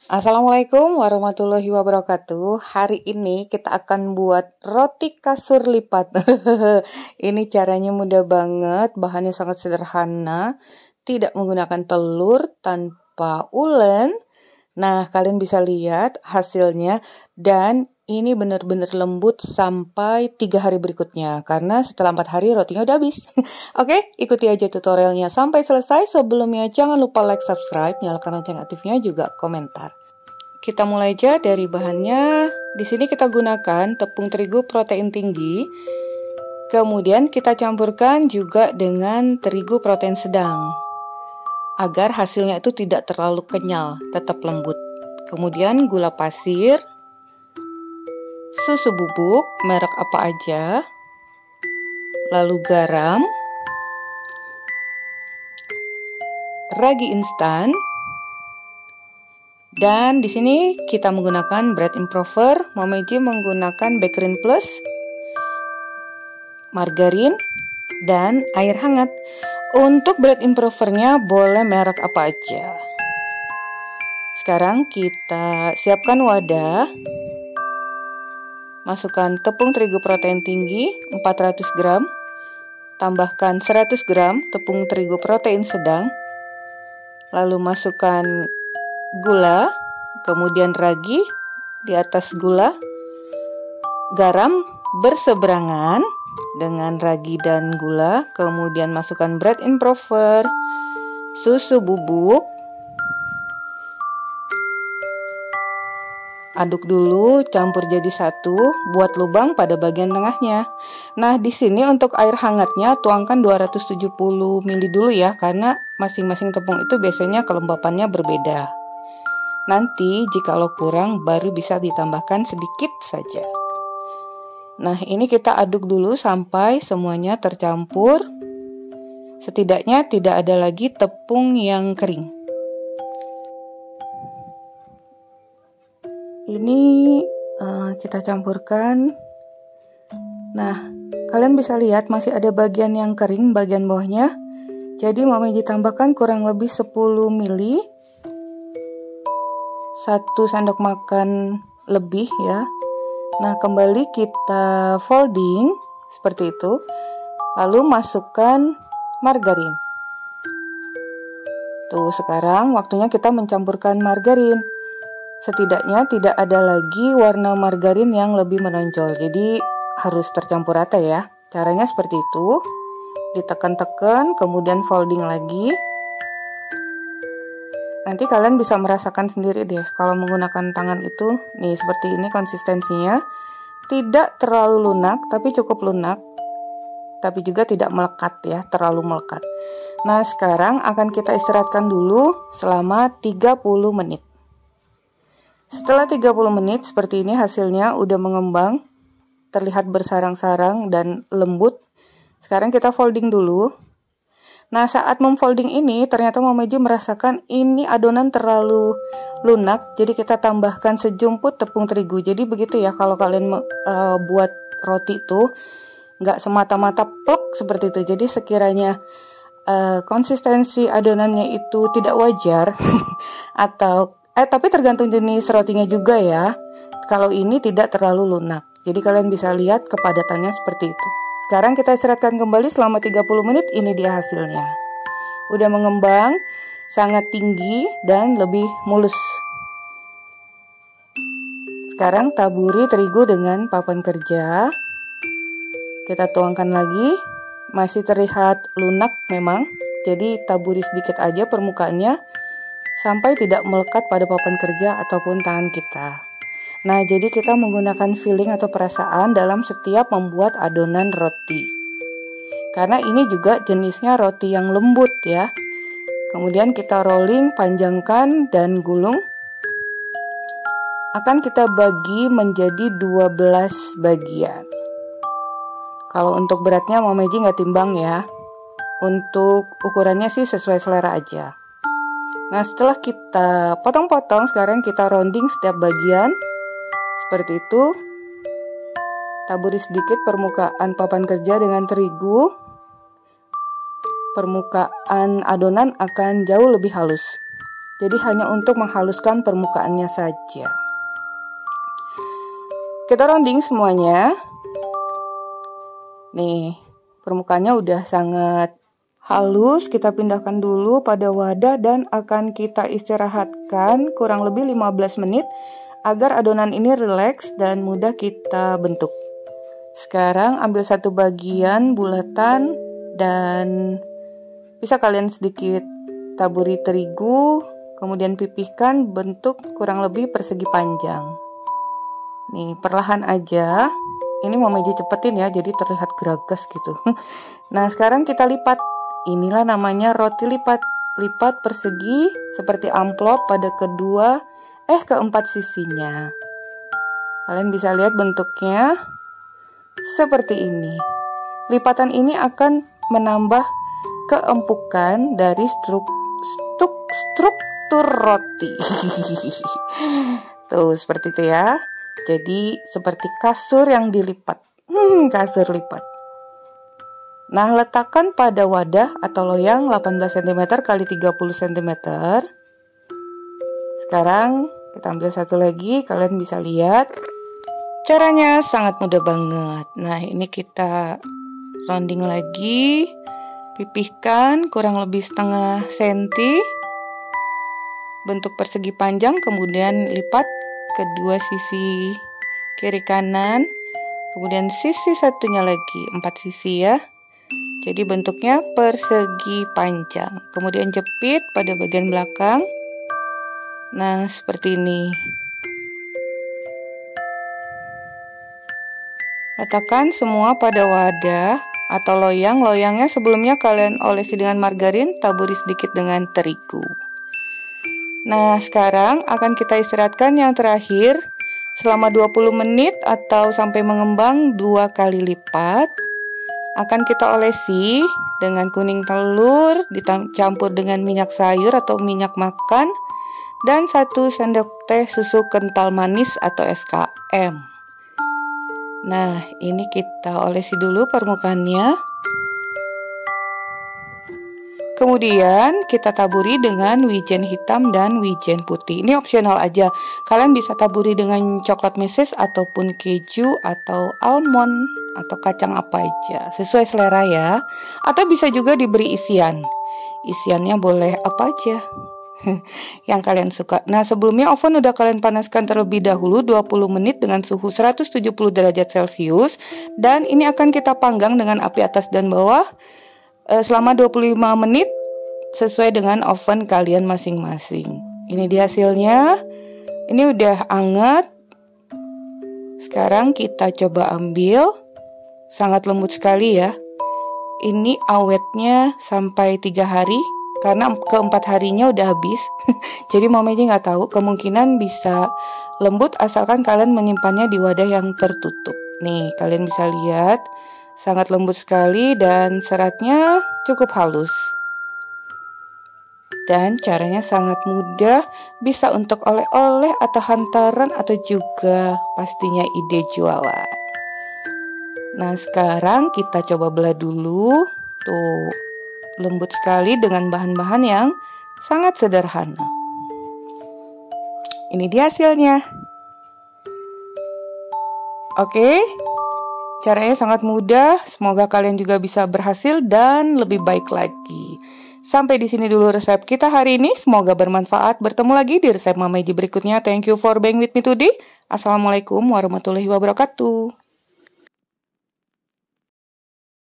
Assalamualaikum warahmatullahi wabarakatuh. Hari ini kita akan buat roti kasur lipat. Ini caranya mudah banget, bahannya sangat sederhana, tidak menggunakan telur, tanpa ulen. Nah, kalian bisa lihat hasilnya dan ini benar-benar lembut sampai 3 hari berikutnya karena setelah 4 hari rotinya udah habis. Oke, ikuti aja tutorialnya sampai selesai. Sebelumnya jangan lupa like, subscribe, nyalakan lonceng aktifnya juga komentar. Kita mulai aja dari bahannya. Di sini kita gunakan tepung terigu protein tinggi. Kemudian kita campurkan juga dengan terigu protein sedang agar hasilnya itu tidak terlalu kenyal, tetap lembut. Kemudian gula pasir, susu bubuk merek apa aja, lalu garam, ragi instan, dan di sini kita menggunakan bread improver. Momeji menggunakan Bakerin Plus, margarin, dan air hangat. Untuk bread improvernya boleh merek apa aja. Sekarang kita siapkan wadah. Masukkan tepung terigu protein tinggi 400 gram. Tambahkan 100 gram tepung terigu protein sedang. Lalu masukkan gula, kemudian ragi di atas gula. Garam berseberangan dengan ragi dan gula, kemudian masukkan bread improver, susu bubuk. Aduk dulu, campur jadi satu, buat lubang pada bagian tengahnya. Nah, di sini untuk air hangatnya tuangkan 270 ml dulu ya, karena masing-masing tepung itu biasanya kelembapannya berbeda. Nanti jikalau kurang baru bisa ditambahkan sedikit saja. Nah, ini kita aduk dulu sampai semuanya tercampur. Setidaknya tidak ada lagi tepung yang kering. Ini kita campurkan. Nah, kalian bisa lihat masih ada bagian yang kering, bagian bawahnya. Jadi Momeji tambahkan kurang lebih 10 ml. 1 sendok makan lebih ya. Nah, kembali kita folding seperti itu. Lalu masukkan margarin. Tuh, sekarang waktunya kita mencampurkan margarin. Setidaknya tidak ada lagi warna margarin yang lebih menonjol. Jadi harus tercampur rata ya. Caranya seperti itu. Ditekan-tekan, kemudian folding lagi. Nanti kalian bisa merasakan sendiri deh kalau menggunakan tangan itu. Nih, seperti ini konsistensinya. Tidak terlalu lunak, tapi cukup lunak. Tapi juga tidak melekat ya, terlalu melekat. Nah, sekarang akan kita istirahatkan dulu selama 30 menit. Setelah 30 menit, seperti ini hasilnya udah mengembang. Terlihat bersarang-sarang dan lembut. Sekarang kita folding dulu. Nah, saat memfolding ini ternyata Momeji merasakan ini adonan terlalu lunak, jadi kita tambahkan sejumput tepung terigu. Jadi begitu ya kalau kalian buat roti itu nggak semata-mata plek seperti itu. Jadi sekiranya konsistensi adonannya itu tidak wajar atau tapi tergantung jenis rotinya juga ya. Kalau ini tidak terlalu lunak, jadi kalian bisa lihat kepadatannya seperti itu. Sekarang kita istirahatkan kembali selama 30 menit, ini dia hasilnya. Udah mengembang, sangat tinggi dan lebih mulus. Sekarang taburi terigu dengan papan kerja. Kita tuangkan lagi, masih terlihat lunak memang. Jadi taburi sedikit aja permukaannya sampai tidak melekat pada papan kerja ataupun tangan kita. Nah, jadi kita menggunakan feeling atau perasaan dalam setiap membuat adonan roti. Karena ini juga jenisnya roti yang lembut ya. Kemudian kita rolling, panjangkan, dan gulung. Akan kita bagi menjadi 12 bagian. Kalau untuk beratnya Momeji nggak timbang ya. Untuk ukurannya sih sesuai selera aja. Nah, setelah kita potong-potong, sekarang kita rounding setiap bagian. Seperti itu. Taburi sedikit permukaan papan kerja dengan terigu. Permukaan adonan akan jauh lebih halus. Jadi hanya untuk menghaluskan permukaannya saja. Kita rounding semuanya. Nih, permukaannya udah sangat halus. Kita pindahkan dulu pada wadah dan akan kita istirahatkan kurang lebih 15 menit agar adonan ini rileks dan mudah kita bentuk. Sekarang ambil satu bagian bulatan dan bisa kalian sedikit taburi terigu, kemudian pipihkan bentuk kurang lebih persegi panjang. Nih, perlahan aja. Ini mau Meiji cepetin ya, jadi terlihat geragas gitu. Nah, sekarang kita lipat. Inilah namanya roti lipat. Lipat persegi seperti amplop pada keempat sisinya. Kalian bisa lihat bentuknya seperti ini. Lipatan ini akan menambah keempukan dari struktur roti. Tuh, seperti itu ya. Jadi seperti kasur yang dilipat. Kasur lipat. Nah, letakkan pada wadah atau loyang 18 cm x 30 cm. Sekarang kita ambil satu lagi, kalian bisa lihat. Caranya sangat mudah banget. Nah, ini kita rounding lagi. Pipihkan kurang lebih setengah senti. Bentuk persegi panjang, kemudian lipat kedua sisi kiri kanan, kemudian sisi satunya lagi 4 sisi ya. Jadi bentuknya persegi panjang. Kemudian jepit pada bagian belakang. Nah, seperti ini. Letakkan semua pada wadah atau loyang. Loyangnya sebelumnya kalian olesi dengan margarin, taburi sedikit dengan terigu. Nah, sekarang akan kita istirahatkan yang terakhir selama 20 menit atau sampai mengembang 2 kali lipat. Akan kita olesi dengan kuning telur dicampur dengan minyak sayur atau minyak makan dan 1 sendok teh susu kental manis atau SKM. Nah, ini kita olesi dulu permukaannya. Kemudian kita taburi dengan wijen hitam dan wijen putih. Ini opsional aja. Kalian bisa taburi dengan coklat meses ataupun keju atau almond atau kacang apa aja. Sesuai selera ya. Atau bisa juga diberi isian. Isiannya boleh apa aja yang kalian suka. Nah, sebelumnya oven udah kalian panaskan terlebih dahulu 20 menit dengan suhu 170 derajat Celcius. Dan ini akan kita panggang dengan api atas dan bawah selama 25 menit sesuai dengan oven kalian masing-masing. Ini dia hasilnya. Ini udah anget. Sekarang kita coba ambil. Sangat lembut sekali ya. Ini awetnya sampai 3 hari karena keempat harinya udah habis. Jadi Mama aja nggak tahu, kemungkinan bisa lembut asalkan kalian menyimpannya di wadah yang tertutup. Nih, kalian bisa lihat. Sangat lembut sekali dan seratnya cukup halus. Dan caranya sangat mudah, bisa untuk oleh-oleh atau hantaran atau juga pastinya ide jualan. Nah, sekarang kita coba belah dulu. Tuh, lembut sekali dengan bahan-bahan yang sangat sederhana. Ini dia hasilnya. Oke. Caranya sangat mudah, semoga kalian juga bisa berhasil dan lebih baik lagi. Sampai di sini dulu resep kita hari ini, semoga bermanfaat. Bertemu lagi di resep Mama Meiji berikutnya. Thank you for being with me today. Assalamualaikum warahmatullahi wabarakatuh.